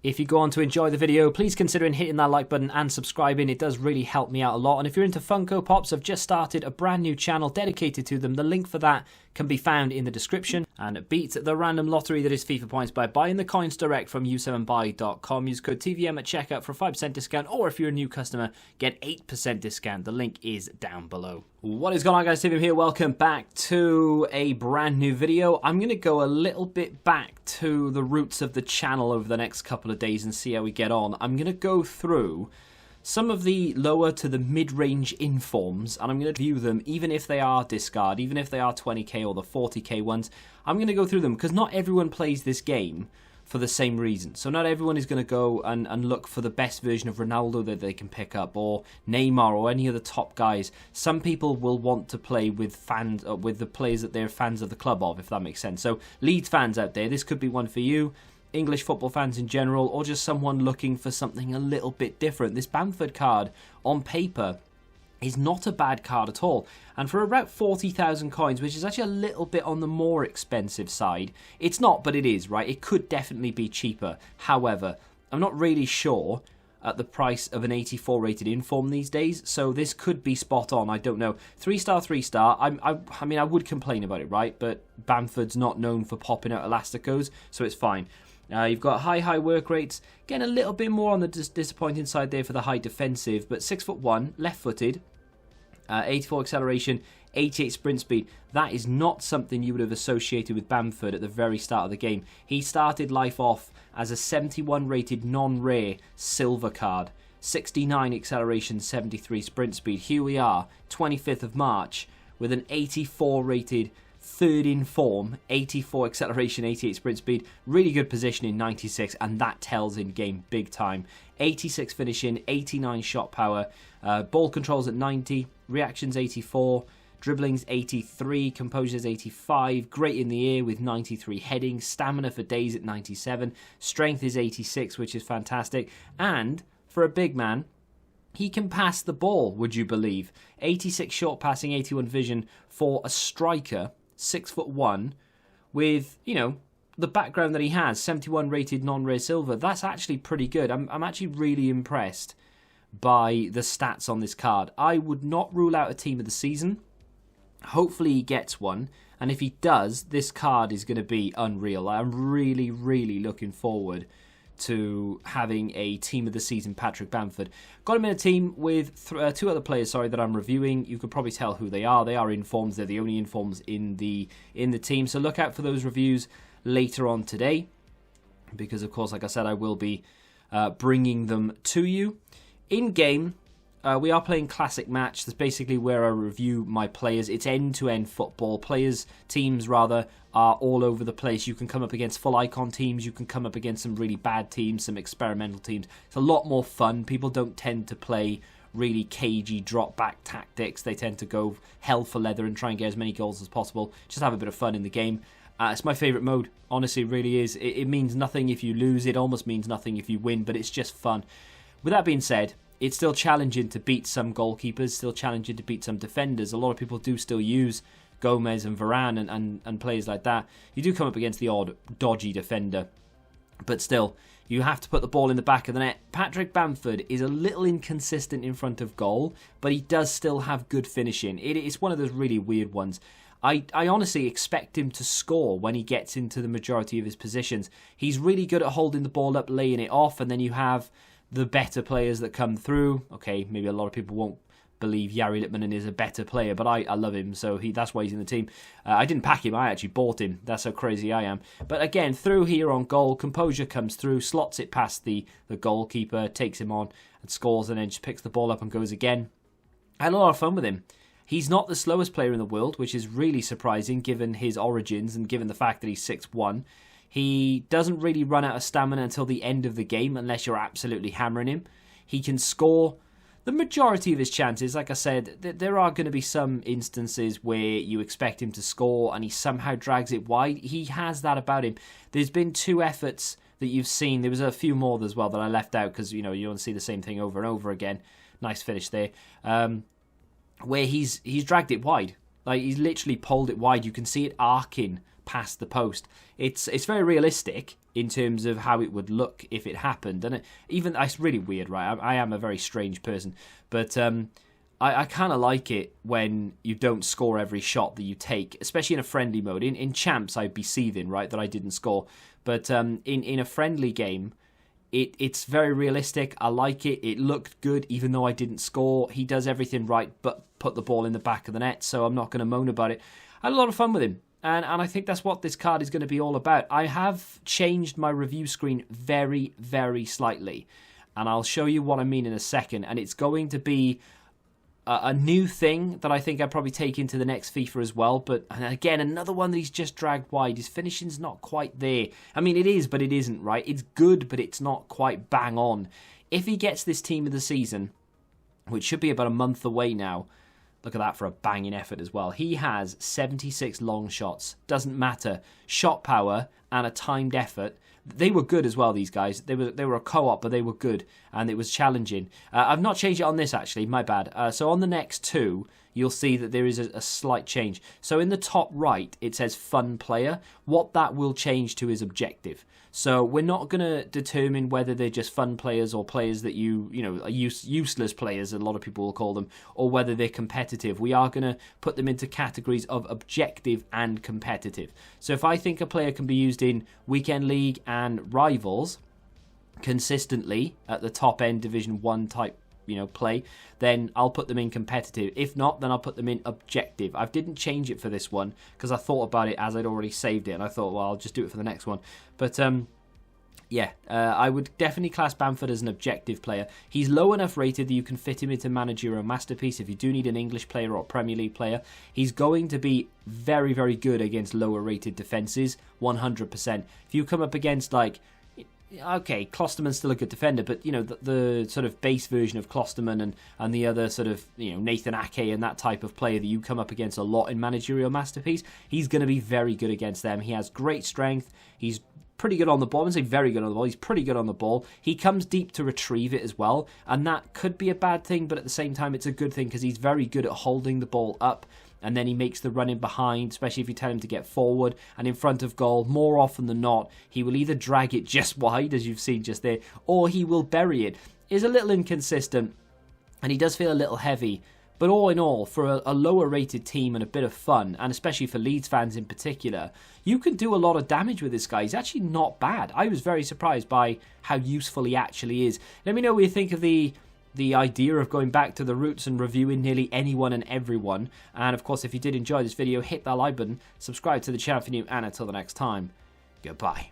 If you go on to enjoy the video, please consider hitting that like button and subscribing. It does really help me out a lot. And if you're into Funko Pops, I've just started a brand new channel dedicated to them. The link for that can be found in the description. And beat the random lottery that is FIFA points by buying the coins direct from u7buy.com. Use code TVM at checkout for a 5% discount, or if you're a new customer, get 8% discount. The link is down below. What is going on, guys? TVM here. Welcome back to a brand new video. I'm going to go a little bit back to the roots of the channel over the next couple of days and see how we get on. I'm going to go through some of the lower to the mid-range informs, and I'm going to view them, even if they are discard, even if they are 20k or the 40k ones. I'm going to go through them because not everyone plays this game for the same reason. So not everyone is going to go and look for the best version of Ronaldo that they can pick up, or Neymar, or any of the top guys. Some people will want to play with fans, with the players that they're fans of the club of, if that makes sense. So Leeds fans out there, this could be one for you. English football fans in general, or just someone looking for something a little bit different. This Bamford card on paper is not a bad card at all, and for about 40,000 coins, which is actually a little bit on the more expensive side. It's not, but it is, right? It could definitely be cheaper. However, I'm not really sure at the price of an 84 rated inform these days, so this could be spot on. I don't know. 3-star, 3-star. I mean, I would complain about it, right? But Bamford's not known for popping out Elasticos, so it's fine. You've got high work rates. Getting a little bit more on the disappointing side there for the high defensive, but 6'1", left-footed, 84 acceleration, 88 sprint speed. That is not something you would have associated with Bamford at the very start of the game. He started life off as a 71 rated non-rare silver card, 69 acceleration, 73 sprint speed. Here we are, 25th of March, with an 84 rated third in form, 84 acceleration, 88 sprint speed, really good positioning, 96, and that tells in game big time. 86 finishing, 89 shot power, ball controls at 90, reactions 84, dribblings 83, composure's 85, great in the air with 93 heading, stamina for days at 97, strength is 86, which is fantastic, and for a big man, he can pass the ball, would you believe? 86 short passing, 81 vision for a striker, 6'1", with, you know, the background that he has, 71 rated non-rare silver. That's actually pretty good. I'm actually really impressed by the stats on this card. I would not rule out a team of the season. Hopefully he gets one, and if he does, this card is going to be unreal. I'm really looking forward to having a team of the season Patrick Bamford. Got him in a team with two other players, that I'm reviewing. You could probably tell who they are. They are informs. They're the only informs in the team. So look out for those reviews later on today, because of course, like I said, I will be bringing them to you. In game, we are playing Classic Match. That's basically where I review my players. It's end-to-end football. Teams rather, are all over the place. You can come up against full icon teams. You can come up against some really bad teams, some experimental teams. It's a lot more fun. People don't tend to play really cagey drop-back tactics. They tend to go hell for leather and try and get as many goals as possible. Just have a bit of fun in the game. It's my favourite mode. Honestly, it really is. It means nothing if you lose. It almost means nothing if you win, but it's just fun. With that being said, it's still challenging to beat some goalkeepers, still challenging to beat some defenders. A lot of people do still use Gomez and Varane and players like that. You do come up against the odd dodgy defender, but still, you have to put the ball in the back of the net. Patrick Bamford is a little inconsistent in front of goal, but he does still have good finishing. It's one of those really weird ones. I honestly expect him to score when he gets into the majority of his positions. He's really good at holding the ball up, laying it off, and then you have the better players that come through. Okay, maybe a lot of people won't believe Jari Litmanen is a better player, but I love him, so that's why he's in the team. I didn't pack him, I actually bought him. That's how crazy I am. But again, through here on goal, Composure comes through, slots it past the goalkeeper, takes him on and scores, and then just picks the ball up and goes again. I had a lot of fun with him. He's not the slowest player in the world, which is really surprising given his origins and given the fact that he's 6'1". He doesn't really run out of stamina until the end of the game unless you're absolutely hammering him. He can score the majority of his chances. Like I said, there are going to be some instances where you expect him to score and he somehow drags it wide. He has that about him. There's been 2 efforts that you've seen. There was a few more as well that I left out because, you know, you don't see the same thing over and over again. Nice finish there. Where he's dragged it wide. Like, he's literally pulled it wide. You can see it arcing past the post. It's very realistic in terms of how it would look if it happened. And it's really weird, right? I am a very strange person, but I kind of like it when you don't score every shot that you take, especially in a friendly mode. In champs, I'd be seething, right, that I didn't score. But in a friendly game, it's very realistic. I like it. It looked good, even though I didn't score. He does everything right, but put the ball in the back of the net, so I'm not going to moan about it. I had a lot of fun with him. And I think that's what this card is going to be all about. I have changed my review screen very, very slightly. And I'll show you what I mean in a second. And it's going to be a new thing that I think I'd probably take into the next FIFA as well. But again, another one that he's just dragged wide. His finishing's not quite there. I mean, it is, but it isn't, right? It's good, but it's not quite bang on. If he gets this team of the season, which should be about a month away now, look at that for a banging effort as well. He has 76 long shots. Doesn't matter. Shot power and a timed effort. They were good as well, these guys. They were a co-op, but they were good, and it was challenging. I've not changed it on this, actually. My bad. So on the next two, you'll see that there is a slight change. So in the top right, it says fun player. What that will change to is objective. So we're not going to determine whether they're just fun players or players that are useless players, a lot of people will call them, or whether they're competitive. We are going to put them into categories of objective and competitive. So if I think a player can be used in Weekend League and Rivals consistently at the top end Division 1 type play, then I'll put them in competitive. If not, then I'll put them in objective. I didn't change it for this one because I thought about it as I'd already saved it, and I thought, well, I'll just do it for the next one. But I would definitely class Bamford as an objective player. He's low enough rated that you can fit him into managerial masterpiece if you do need an English player or a Premier League player. He's going to be very, very good against lower rated defences, 100%. If you come up against okay, Klosterman's still a good defender, but the sort of base version of Klosterman and the other sort of Nathan Ake and that type of player that you come up against a lot in managerial masterpiece, he's going to be very good against them. He has great strength. He's pretty good on the ball. I wouldn't say very good on the ball. He's pretty good on the ball. He comes deep to retrieve it as well, and that could be a bad thing, but at the same time, it's a good thing because he's very good at holding the ball up. And then he makes the run in behind, especially if you tell him to get forward and in front of goal. More often than not, he will either drag it just wide, as you've seen just there, or he will bury it. He's a little inconsistent, and he does feel a little heavy. But all in all, for a lower-rated team and a bit of fun, and especially for Leeds fans in particular, you can do a lot of damage with this guy. He's actually not bad. I was very surprised by how useful he actually is. Let me know what you think of the idea of going back to the roots and reviewing nearly anyone and everyone. And of course, if you did enjoy this video, hit that like button, subscribe to the channel if you're new, and until the next time, goodbye.